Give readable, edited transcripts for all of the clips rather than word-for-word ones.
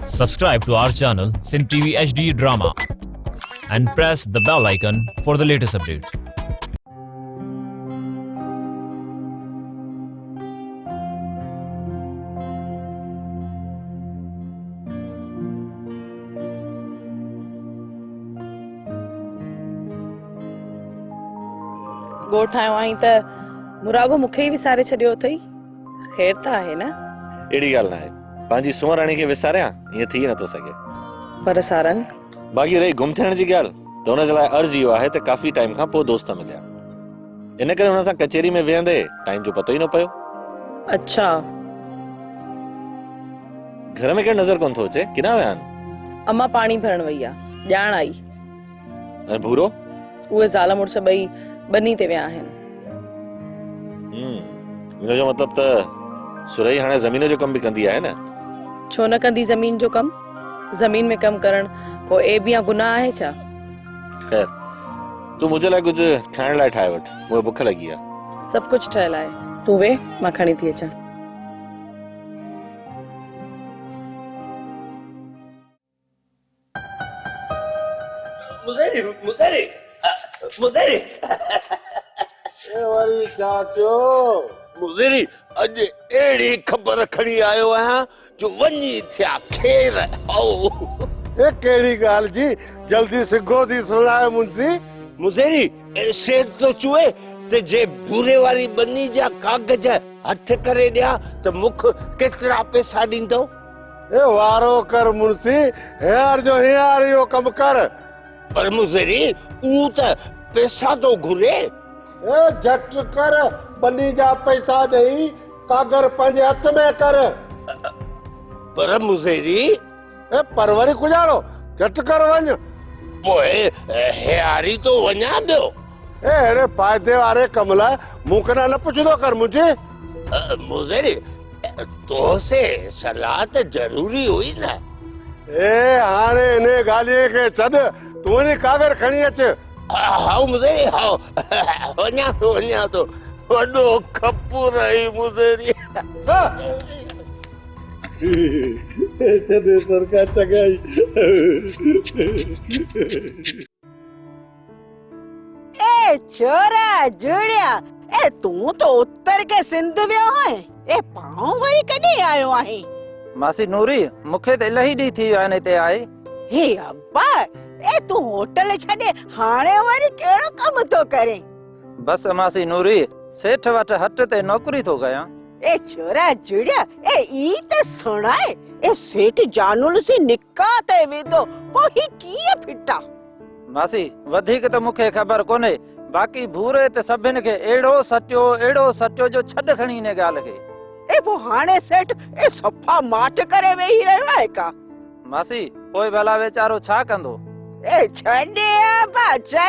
Subscribe to our channel Sin TV HD Drama and press the bell icon for the latest updates. गोठ आयो आई त मुरागो मूंखे ई विसारे छॾियो अथई। ख़ैर त आहे न? एड़ी ॻाल्हि न आहे। पंहिंजी सुमराणी खे विसारियां ईअं थी नथो सघे। पर सारंग, बाक़ी रही गुम थियण जी ॻाल्हि त हुन जे लाइ अर्ज़ इहो आहे त काफ़ी टाइम खां पोइ दोस्त मिलिया, इन करे हुन सां कचहरी में वेहंदे टाइम जो पतो ई न पियो। अच्छा, घर में केरु नज़र कोन थो अचे, किना विया आहिनि? अम्मा पाणी भरण वई आहे, ॼाण आई। ऐं भूरो? उहे ज़ाल मुड़ुस ॿई बनी ते विया आहिनि। हिन जो मतिलब त सुरई हाणे ज़मीन जो कम बि कंदी आहे न? छो न कंदी ज़मीन जो कम? ज़मीन में कम करण को ऐब या गुनाह आहे छा? खैर, तू मुझे लाइ कुछ खाइण लाइ ठाहे वठ, मूंखे बुख लगी आहे। सब कुछ ठहियल आहे, तूं वे, मां खणी थी अचां। मुज़ेरी ए वरी चाचो मुज़ेरी अॼु अहिड़ी ख़बर खणी आयो आहियां जो वञी थिया खेर आओ। ए कहिड़ी ॻाल्हि जी, जल्दी सिघो थी सुणाए मुंशी। मुज़ेरी सेठ तो चुए ते जे बूरे वारी बनी जा कागज हथ करे ॾिया त मुख केतिरा पैसा ॾींदो? ए वारो कर मुंशी, हेयार जो हेयार इहो कम कर। पर मुज़ेरी ऊ त पैसा तो घुरे। ए झट कर, बनी जा पैसा ॾेई कागर पंहिंजे हथ में कर। पर मुज़ेरी ए परवरी कुजाड़ो, झट कर वञ। पोइ हेयारी तो वञा ॿियो। ए अहिड़े फ़ाइदे वारे कम लाइ मूंखे न पुछंदो कर मुंहिंजी। मुज़ेरी तोसे सलाह त ज़रूरी हुई न। ए हाणे इन ॻाल्हि खे छॾ, तूं वञी कागर खणी अच। हाउ मुज़ेरी हाउ, वञा तो वॾो खपू रही मुज़ेरी। सरकार चगाई। ए छोरा जुड़िया, ए तू तो उत्तर के सिंध वियो है, ए पाऊं वरी कॾहिं आयो आहे? मासी नूरी, मूंखे त इलाही ॾींहं थी विया आहिनि हिते आए। हे अब्बा, ए तू होटल छॾे हाणे वरी कहिड़ो कम तो करे? बस मासी नूरी, सेठ वटि हट ते नौकरी थो कयां। ए छोरा जुड़िया, ए ई त सुणाए, ए सेठ जानुल सी निकाह ते विधो, पोइ ही कीअं फिटा? मासी वधीक त मूंखे ख़बर कोन्हे, बाक़ी भूरे त सभिनि खे एड़ो सटियो जो छॾ खणी इन ॻाल्हि खे। ए पोइ हाणे सेठ ए सफ़ा माठ करे वेही रहियो आहे का? मासी पोइ भला वीचारो छा कंदो? ए छॾे अब्बा छॾ,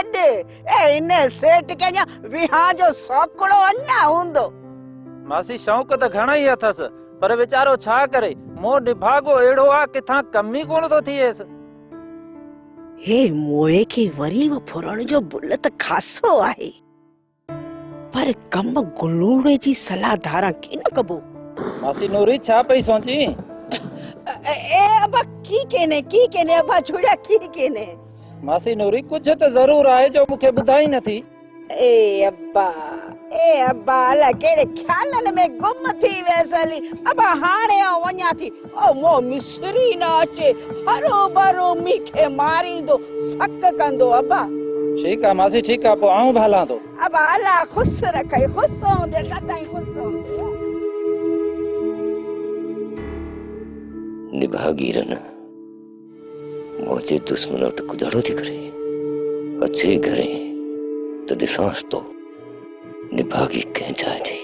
ए इन सेठ के अञा विहां जो सोकड़ो अञा हूंदो। मासी शौक़ त घणा ई अथसि, पर वीचारो छा करे, मोह निभागो अहिड़ो आहे किथां कम ई कोन थो थिएसि। हे मोए खे वरी बि फुरण जो बुल त खासो आहे, पर कम गुलूड़े जी सलाह धारा की न कबो। मासी नूरी छा पई सोची? ए अब्बा की केने अब्बा छोड़ा की केने? मासी नूरी कुछ त जरूर आहे जो मूंखे ॿुधाई नथी। ए अब्बा अला केड़े ख्यालन में गुम थी वैसली। अब्बा हाणे आ वञा थी, ओ मो मिस्री न अचे, हरो भरो मूंखे मारींदो, सक कंदो। अब्बा ठीक आहे मासी, ठीक आहे, पोइ आऊं भालां थो। अब्बा अला खुश रखे, खुश हूंदे सदाई खुश हूंदे। निभागीरन मुझे दुश्मन वटि कुजाड़ो थी करे अचे घरे त ॾिसांसि तो निभागी कंहिं जाइ जी।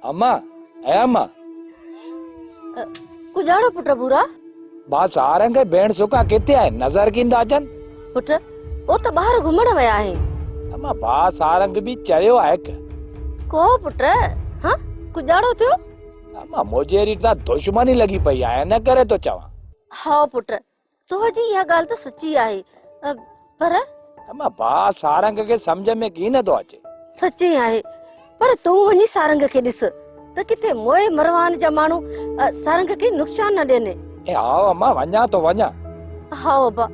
अम्मा ऐ अम्मा कुजाड़ो पुट बुरा बा सारंग भेण सुका किथे आहे, नज़र किंदा अचन? पुट ओ त ॿाहिरि घुमण विया आहिनि। अम्मा बा सारंग बि चयो आहे को पुट हां कुजाड़ो थियो? अम्मा मुझेरी सां दुश्मनी लगी पई आहे, न करे तो चवां। हाँ पुट, तो जी यह ॻाल्हि त सच्ची आहे, पर अम्मा बा सारंग के समझ में की न तो अचे। सच्ची आहे, पर तूं वञी सारंग खे ॾिस त किथे मोए मरवान जा माण्हू सारंग खे नुक़सान न ॾियनि। ए आओ अम्मा वञा तो वञा। हा बाबा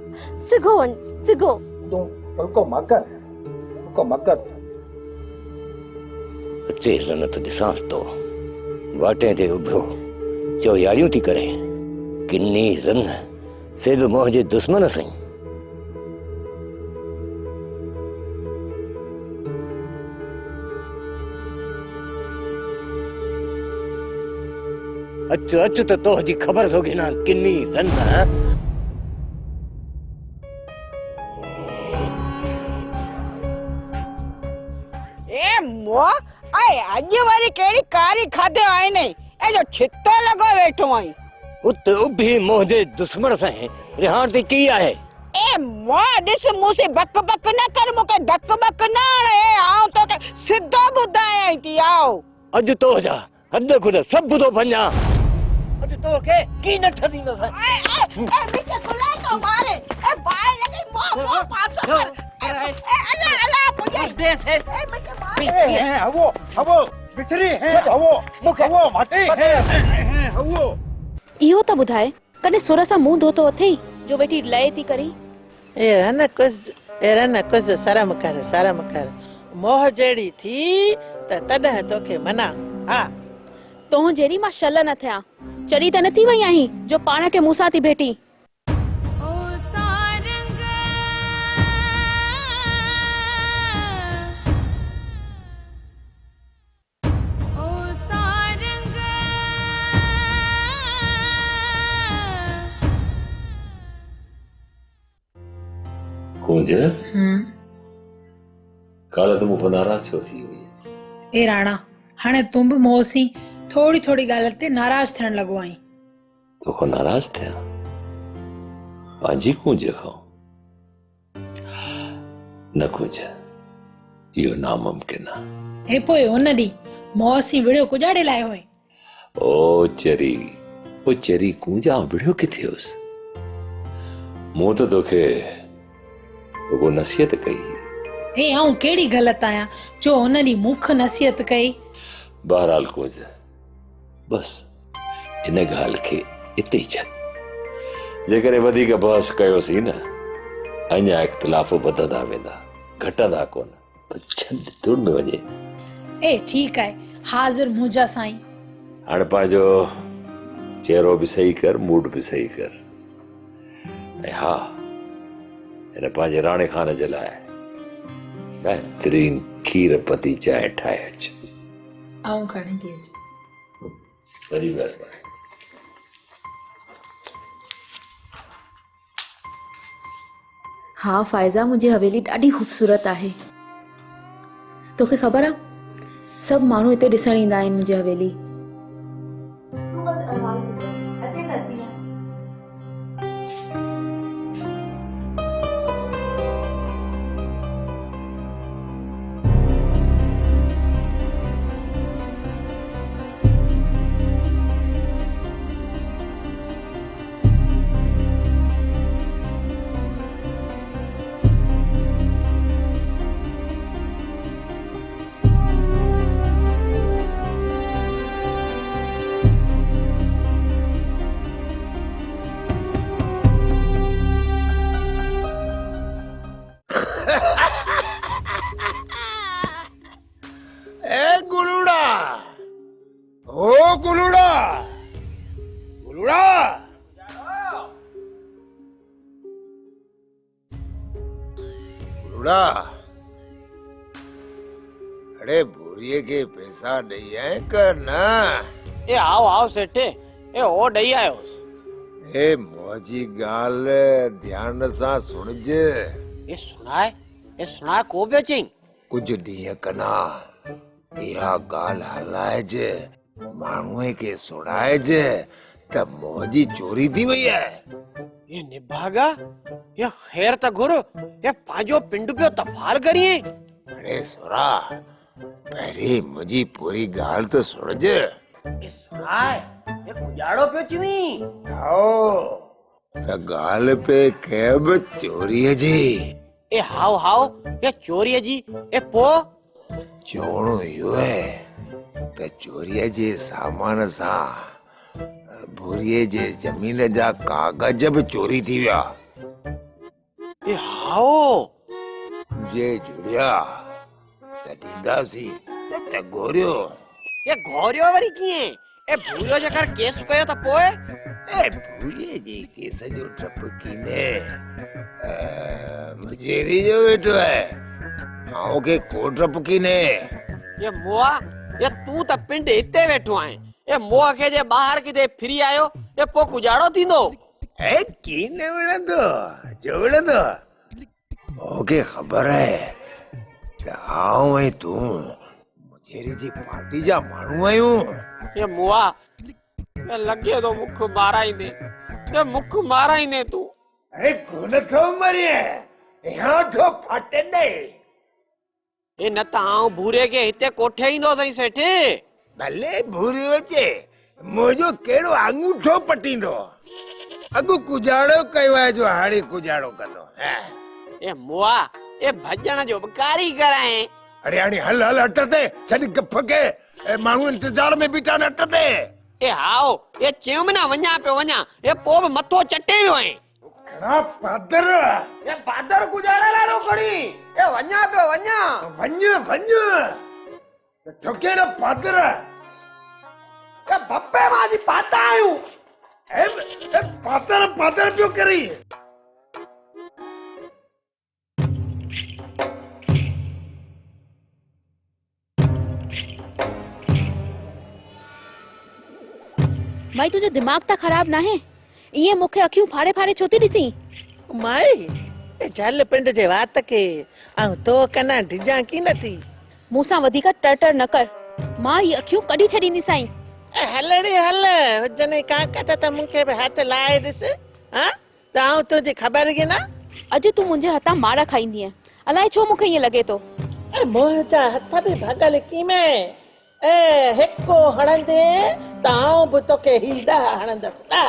सिघो वञ सिघो। तूं रुको मकर अचे रन त ॾिसांसि तो वाटे ते उभो चो यारियूं थी करे किन्नी रन से बि मोह जे दुश्मन साईं। अच अच त तो जी खबर थो गिना किन्नी रन। ए मो आए अज वारी केड़ी कारी खादे आए नहीं ए जो छितो लगो बैठो आई उत उभी मोह जे दुश्मन साईं रिहाण ते की आहे। ए मो दिस मुसे बक बक न कर मुके धक बक न ए आओ तो के सीधा बुधाया थी आओ। अज तो जा हद खुद सब तो भञा अज तो के की न थदी न सा। ए मिके कुला तो मारे ए बाय लगे मो पास कर ए अला पुजे दे से ए मिके मारे है हवो मिसरी है हवो माटे है हवो। इहो त ॿुधाए कॾहिं सुर सां मुंहुं धोतो अथई जो वेठी लए थी करी। न कुछ शर्म कर मोह जहिड़ी थी त तॾहिं तोखे मना। हा तोह जहिड़ी मां शल न थियां चढ़ी त न थी वई आहीं जो पाण खे मूंसां थी भेटी। कूंज काल तो मुख नाराज छो थी हुई। ए राणा हाणे तूं बि मोसी थोड़ी ॻाल्हि ते नाराज थियण लॻो आहीं। तोखो नाराज थिया पंहिंजी कूंज खां न कूंज इहो नामुमकिन आहे। ए पोइ उन ॾींहुं मोसी विड़ियो कुॼाड़े लायो हुई। ओ चरी कूंजा विड़ियो किथे हुअसि। मूं त तोखे वो नसीहत कई। ए आऊं केड़ी गलत आया जो उन दी मुख नसीहत कई। बहरहाल कुछ बस इन गाल के इते ही छत जेकर वधीक बहस कयोसी न अञा इख्तिलाफ वधदा वेंदा घटदा कोन बस छत दूर में वञे। ए ठीक है हाजिर मुजा साईं। हाणे पंहिंजो चेहरो भी सही कर मूड भी सही कर। ऐं हा हिन पंहिंजे राणे खान जे लाइ बहितरीन खीर पती चांहि ठाहे अच। आऊं खणी थी अच। वरी महिरबानी। हाँ फाइजा मुंहिंजी हवेली ॾाढी खूबसूरत आहे। तोखे ख़बर आहे सभु माण्हू हिते ॾिसण ईंदा आहिनि मुंहिंजी हवेली। अरे भूरिये के पैसा नहीं है करना। ए आओ सेठे ए ओ डई आयो। ए मोजी गाल ध्यान सा सुनजे। ए सुनाए को बे चई कुछ ॾींहं कना इहा गाल हलाइजे माण्हूअ के सुणाइजे त मोजी चोरी थी वई है। ये निभागा ये खैर त घुर ये पांजो पिंड पियो तफाल करिए। अरे सोरा पहले मुझी पूरी गाल तो सुनजे। ए सुनाए ये कुजाड़ो पे चिवी आओ त गाल पे कैब चोरी है जी। ए हाउ ये चोरी है जी ए पो चवणो इहो आहे त चोरीअ जे सामान सां भूरीअ जे ज़मीन जा कागज बि चोरी थी विया। ए हाओ जे जुड़िया त ॾींदासीं त गोरियो। ये घोरियो वरी कीअं? ए भूरियो जेकर केस कयो त पोइ? ए भूरीअ जे केस जो डप कीने मुजेरी जो वेठो आहे, आऊं के को डप कीने। ये मोआ ये तू त पिंड हिते वेठो आहे, ए मोआ खे जे ॿाहिरि किथे फिरी आयो ए पोइ गुजारो थींदो? ए कीने विणंदो जो विणंदो, ओके ख़बर आहे त आऊं ऐं तूं मुजेरी जी पार्टी जा माण्हू आहियूं। ये मोआ ये लगे तो मुख माराईंदे, ये मुख माराईंदे तू। अरे कोन थो मरे, यहाँ थो फाटे नहीं। ए न त आऊं भूरे के हिते कोठे ईंदो अथई सेठ। भले भूरी अचे, मुंहिंजो कहिड़ो अंगूठो पटींदो। अॻु कुजाड़ो कयो आहे जो हाणे कुजाड़ो कंदो। ए मोआ ए भजण जो कारीगर आहे। अरे हाणे हल हल अट ते छॾ गप के, माण्हू इंतजार में बीठा न अट ते। ए हाओ ए चयो में ना वञा पियो वञा, ए पोइ बि मथो चटे वियो आहे। खड़ा पादर, ए पादर गुजारे लालो खड़ी, ए वञा पियो वञा। वञ वञ ठोके न पादर, ए बप्पे माजी पाता आयूं। ए पादर पादर पियो करी। भाई तुझो दिमाग त ख़राब ना है? ये मुखे अखियूं फाड़े फाड़े छो थी ॾिसी? माई ए झल पिंड जे वात के ऐं तो कना डिजां की नथी। मूंसां वधीक टर न कर, मां ये अखियूं कढी छॾींदी साईं। ए हलड़ी हल हुजने काका त मूंखे बि हथ लाए ॾिस। हां त आऊं तुंहिंजी ख़बर की न? अॼु तूं मुंहिंजे हथां मार खाईंदी आहे, अलाए छो मूंखे ईअं लॻे थो। ए मोह जा हथ बि भगल कीमें। ए हिको हणंदे त आऊं बि तोखे हीड़ा हणंदसि ना।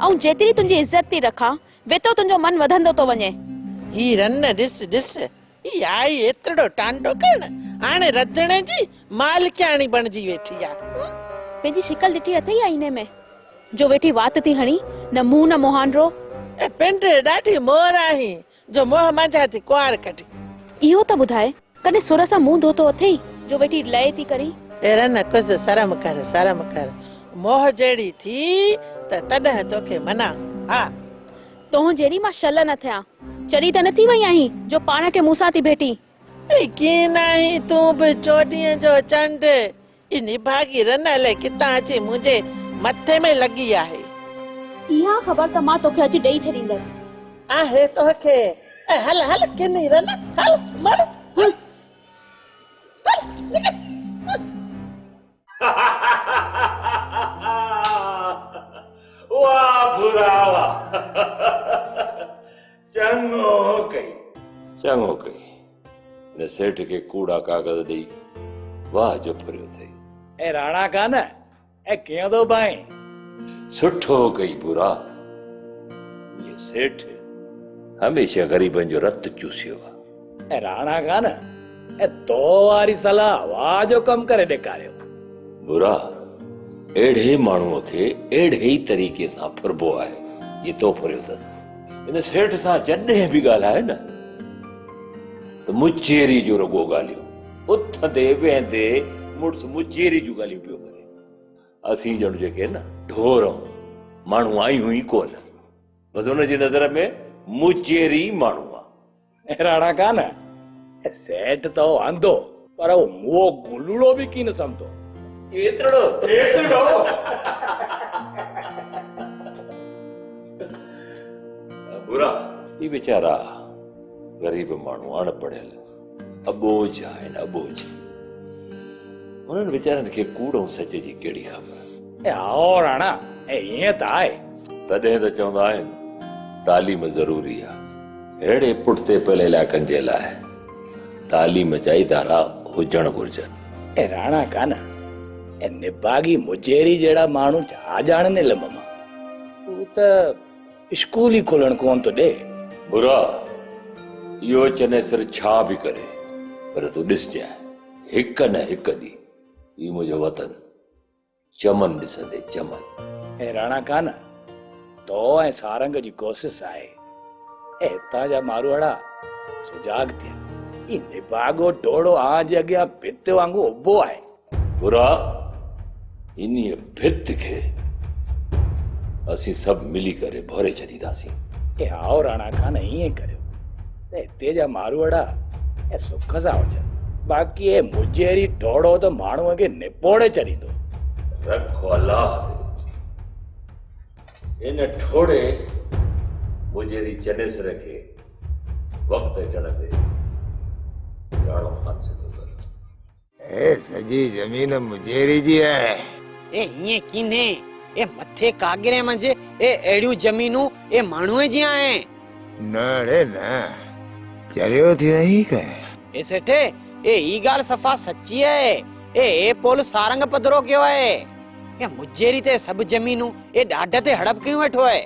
ऐं जेतिरी तुंहिंजी इज़त थी रखां वेतो तुंहिंजो मन वधंदो थो वञे। ही रन ॾिस ॾिस, ही आई एतिरो टांडो करण, हाणे रधणे जी मालिकाणी बणजी वेठी आहे। पंहिंजी शिकल ॾिठी अथई आईने में जो वेठी वात थी हणी, न मुंहुं न मोहांडो। ए पिंड ॾाढी मोर आहीं जो मोह मंझा थी कुआर कढी। इहो त ॿुधाए कॾहिं सुर सां मुंहुं धोतो अथई जो वेठी लय थी करी? अहिड़ा न कुझ शर्म कर, मोह जहिड़ी थी त तॾहिं तोखे मना। हा तोह जहिड़ी मां शल न थियां, चढ़ी त न थी वई आहीं जो पाण खे मूंसां थी भेटी। कीअं नहीं तूं बि चोॾीअ जो चंड, ई निभागी रनल कितां अची मुंहिंजे मथे में लॻी आहे। इहा ख़बर त मां तोखे अॼु ॾेई छॾींदसि। आहे तोखे। हल हल किनी रन, हल मर हल। वाह बुरा वाह, चङो कई न सेठ के कूड़ा कागज ॾेई वाह जो फरियो अथई। ए राणा कान ए कीअं थो भाई? सुठो कई बुरा, ये सेठ हमेशा गरीबन जो रत चूसियो आहे। ए राणा कान ए तो वारी सलाह वाह जो कम करे ॾेखारियो। बुरा अहिड़े माण्हूअ खे अहिड़े ई तरीक़े सां फुरबो आहे, ये तो फुरियो अथसि। इन सेठ सां जॾहिं बि ॻाल्हाए न त मुचेरी जो रुॻो ॻाल्हियो, उथंदे वेहंदे मुड़ुस मुचेरी जूं ॻाल्हियूं पियो करे। असीं ॼण जेके न ढोर माण्हू आहियूं ई कोन, बसि हुनजी नज़र में मुचेरी माण्हू आहे। राणा कान सेठ तो अंधो पर वो मुओ गुलड़ो भी की न समझो। एतड़ो बुरा ये बेचारा गरीब माण्हू अणपढ़ियल अबोझ आहिनि, अबोझ। उन्हनि वीचारनि खे कूड़ ऐं सच जी कहिड़ी ख़बर। आओ राणा ईअं त आहे, तॾहिं त चवंदा आहिनि तालीम ज़रूरी आहे। अहिड़े पुठिते पियल इलाइक़नि जे लाइ तालीम जा इदारा हुजण घुर्जनि। राणा कान निभागी मुजेरी जहिड़ा माण्हू छा ॼाणनि लममा, तूं त स्कूल ई खोलण कोन थो ॾे। बुरा इहो चने सिर छा बि करे पर तूं ॾिसजांइ हिक न हिक ॾींहुं ही मुंहिंजो वतन चमन ॾिसंदे चमन। ऐं राणा कान तो ऐं सारंग जी कोशिश आहे ऐं हितां जा मारवाड़ा सुजाग थिया। ई निभागो टोड़ो आज अॻियां भित वांगुरु उभो आहे। बुरा इन्हीअ भित खे असीं सभु मिली करे भोरे छॾींदासीं। ए आओ राणा खान ईअं करियो त हिते जा मारवाड़ा ऐं सुख सां हुजनि, बाक़ी ए मुजेरी टोड़ो त माण्हूअ खे निपोड़े छॾींदो। रखो अलाह इन ठोड़े मुजेरी चनेसर खे वक़्त अचण ते राणो खान सिधो कर। ए सजी जमीन मुजेरी जी आहे। ए हीअं कीने ए मथे कागरे मंझि ए अहिड़ियूं जमीनूं ए माण्हूअ जी आहिनि। न रे न चरियो थियो ही का। ए सेठे ए ई ॻाल्हि सफ़ा सची आहे। ए पोल सारंग पधरो कयो आहे। ए मुजेरी ते सभु जमीनूं ए ॾाढ ते हड़प कयूं वेठो आहे।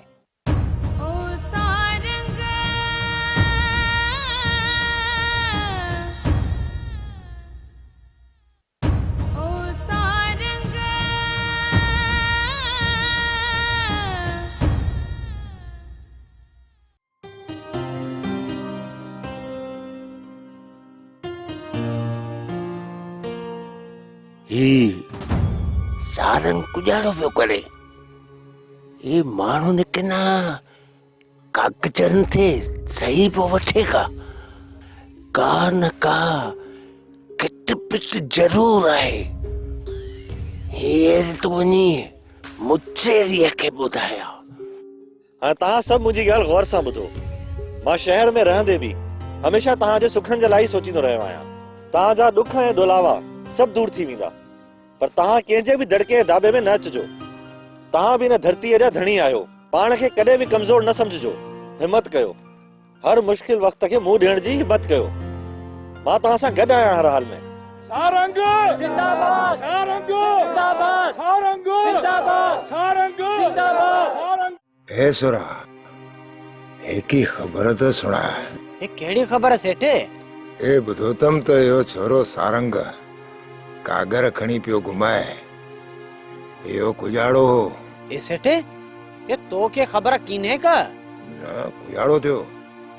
सारंग कुजाड़ो पियो करे। ये माण्हू ने किना कागजनि ते सही पियो वठे का न का किट पिट जरूर आहे। हेर तो वञी मुजेरीअ खे ॿुधाया। हाणे तव्हां सभु मुंहिंजी ॻाल्हि गौर सां ॿुधो। मां शहर में रहंदे बि हमेशह तव्हांजे सुखनि जे लाइ सोचींदो रहियो आहियां। तव्हांजा ॾुख ऐं ॾुलावा सभु दूर थी वेंदा, पर तव्हां कंहिंजे बि दड़के दाबे में न अचिजो। तव्हां बि न धरतीअ जा धणी आहियो। पाण खे कॾहिं बि कमज़ोर न समझिजो। हिम्मत कयो, हर मुश्किल वक़्त खे मुंहुं ॾियण जी हिम्मत कयो। मां तव्हां सां गॾु आहियां हर हाल में। सारंग जिंदाबाद, सारंग जिंदाबाद, सारंग जिंदाबाद, सारंग जिंदाबाद, सारंग। ए सुरा एक ही खबर तो सुना। ए केड़ी खबर है सेठे? ए बुधो तम तो यो छोरो सारंग कागर खणी पियो घुमाए। यो कुजाड़ो हो। ए सेठे ये तो के खबर कीने का? न कुजाड़ो थियो।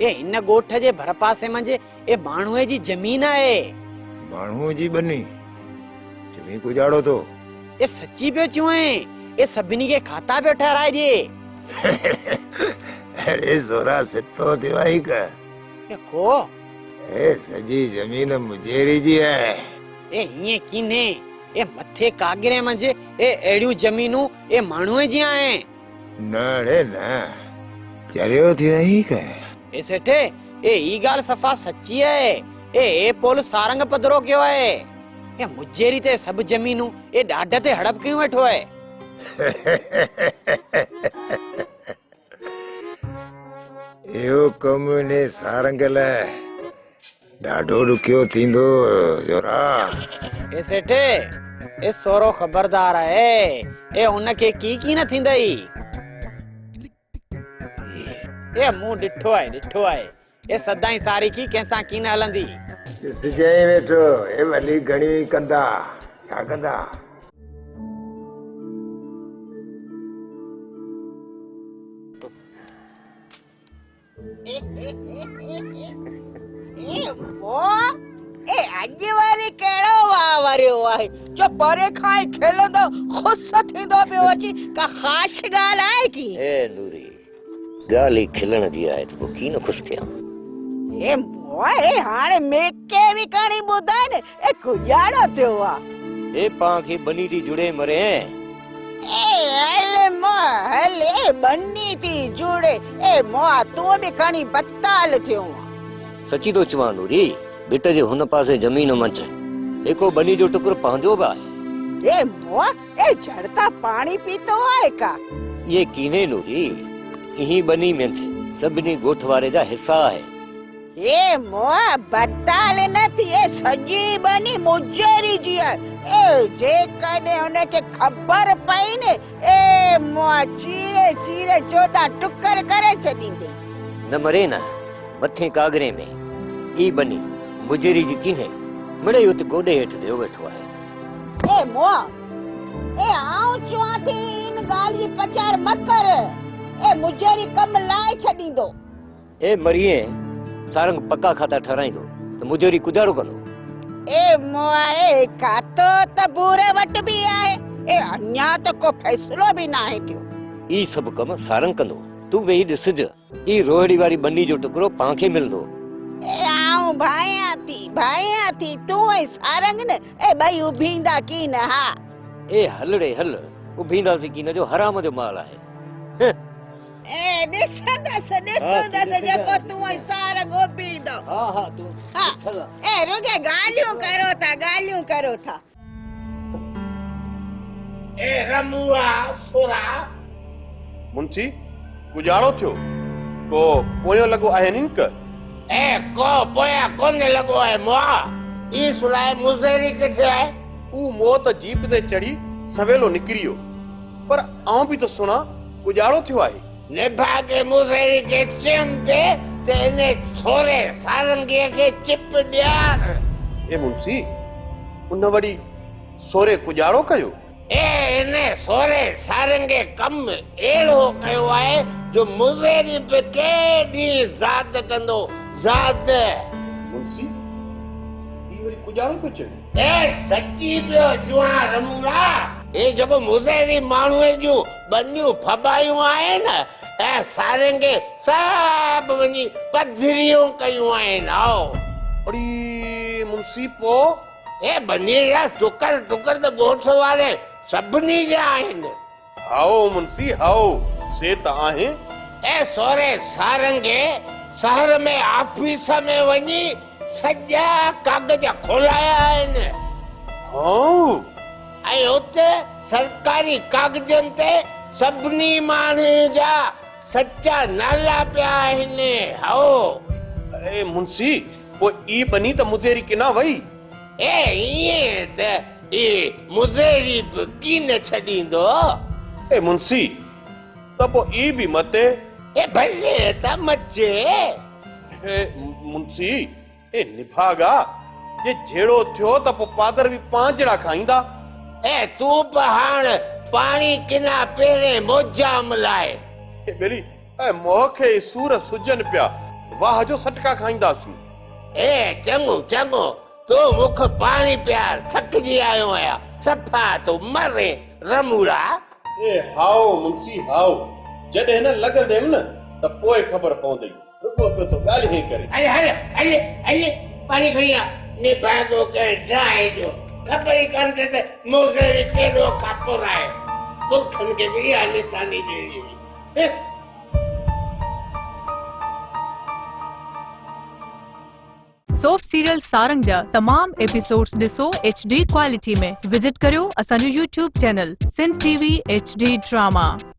ए इन गोठ जे भर पासे मंजे ए माण्हूअ जी जमीन आहे। माण्हूअ जी बनी जमी कुजाड़ो तो। ए सच्ची पियो चुए। ए सभिनी के खाता पे ठहराए जे। अरे सोरा सितो थियो आई का। ए को? ए सजी जमीन मुजेरी जी है। ए हिए कीने ए मथे कागरे मंजे ए एड़ियूं जमीनूं ए माण्हूअ जी आहिनि। न रे न चरियो थियो ही का। ए सेठे ए ई ॻाल्हि सफ़ा सच्ची आहे। ए पोल सारंग पधरो कयो आहे। ए मुजेरी ते सभु जमीनूं ए ॾाढ ते हड़प कयूं वेठो आहे। यो कम ने सारंग लाइ ॾाढो ॾुखियो थींदो जोरा। ए सेठे ए सोरो खबरदार आहे। ए उनखे की न थींदई। ए मूं ॾिठो आहे ए सदाई सारी की कंहिंसां की न हलंदी। ॾिसजांइ वेठो ए वली घणी कंदा छा कंदा। ए अॼु वरी कहिड़ो वाह वरियो आहे जो परे खां ई खेलंदो ख़ुश थींदो पियो अची। का ख़ास ॻाल्हि आहे की? ए नूरी ॻाल्हि खिलण जी आहे त पोइ की न ख़ुशि थियां। ए मोए हाणे मेके बि कणी ॿुधाए न ए कुजाड़ो थियो आहे। ए पां खे बनी थी जुड़े मरे। ए हल मो हल ए बनी थी जुड़े। ए मो तूं बि कणी बत्ताल थियो। सची तो चवां नूरी, बिट जे हुन पासे जमीन मंझि एको बनी जो टुकुर पंहिंजो बि आहे। ए मो ए झड़ता पानी पीतो आहे का? ये कीने नूरी इही बनी मंझि सभिनी ॻोठ वारे जा हिस्सा आहे। ए मो बत्ताल न थी ए सजी बनी मुजेरी जी आहे। ए जे कॾहिं उनखे ख़बर पई ने ए मो चीरे चीरे चोॾा टुकर करे छॾींदे। न मरे न मथे कागरे में ई बनी मुजेरी जी कीने मिड़े उत गोॾे हेठि ॾियो वेठो आहे। ए मोआ ए आऊं चवां थी इन ॻाल्हि जी पचार मत कर। ए मुजेरी कम लाए छॾींदो। ए मरिए सारंग पक्का खाता ठहराईंदो त मुजेरी गुज़ारो कंदो। ए मोआ ए खातो त बूरे वटि बि आहे। ए अञा त को फ़ैसिलो बि न आहे थियो। ई सभु कम सारंग कंदो। तूं वेही ॾिसज, ई रोहड़ी वारी बन्नी जो टुकड़ो पांखे मिलंदो। ए आऊं भायां थी तूं ऐं सारंग न ए ॿई उभींदा की न। हा ए हलड़े हल, उभींदासीं की न जो हराम जो माल आहे। ए ॾिसंदसि जेको तूं ऐं सारंग उभींदो। हा तूं हा ए रुगे ॻाल्हियूं करो था। ए रमुआ सुरा मुंशी गुजारो थियो को पोयो लॻो आहे नी क ए को पोया कोने लॻो आहे मुआ। ई सुलाए मुज़ेरी किथे आहे? ऊ मौत जीप ते चढ़ी सवेलो निकिरियो, पर आऊं बि तो सुना गुजारो थियो आहे। निभागे मुज़ेरी के चंपे ते ने छोरे सारंगी के चिप ॾियार। ए मुंशी उन वड़ी सोरे गुजारो कयो। ए ने सोरे सारंगे कम एड़ो कयो आहे जो मुज़ेरी पे के दी ज़ात कंदो। ज़ात मुंशी ई वड़ी गुजारो को चयो। ए सच्ची पियो जुआ रमुला। ए जको मुज़ेरी माण्हूअ जूं बन्नियूं फबायूं आहे न, ए सारंगे सब वञी पधरियूं कयूं आहिनि। आओ अड़ी मुंशी पो ए बन्नी जा टुकर त ॻोठ वारे सभिनी जा आहिनि। हाओ मुंशी हाओ से त आहे। ए सोरे सारंगे शहर में ऑफिस में वञी सॼा कागज खोलाया आहिनि। हाओ ऐं उते सरकारी कागजनि ते सभिनी माण्हुनि जा सच्चा नाला पिया आहिनि। हाओ ए मुंशी वो ई बनी त मुज़ेरी किना वई। ए ईअं त ई मुज़ेरी बि कीन छॾींदो। ए मुंशी त पो ई बि मते। ए भले त मचे। ए मुंशी ए निभागा ये झेड़ो थियो त पो पादर बि पांजड़ा खाईंदा। ए तूं पहाड़ पानी किना पेरे मोजा मलाए। ए बेली ए मोखे सूर सुजन पिया वाह जो सटका खाईंदासीं। ए चङो तो मुख पानी प्यार थकजी आयो आया सफा तो मरे रमुड़ा। ए हाओ मुंशी हाओ जॾहिं न लॻंदेम न त पोइ ख़बर पवंदी। रुको पियो तो ॻाल्हि ही करे। हले पानी खणी आ ने भागो के जाए जो खबर ही कान थे त मुज़ेरी केॾो खापुर आहे। पुरखन के भी इहा निशानी ॾिनी हुई। सोप सीरियल सारंग जा तमाम एपिसोड्स ॾिसो HD क्वालिटी में। विजिट करियो असांजो YouTube channel Sindh TV HD drama.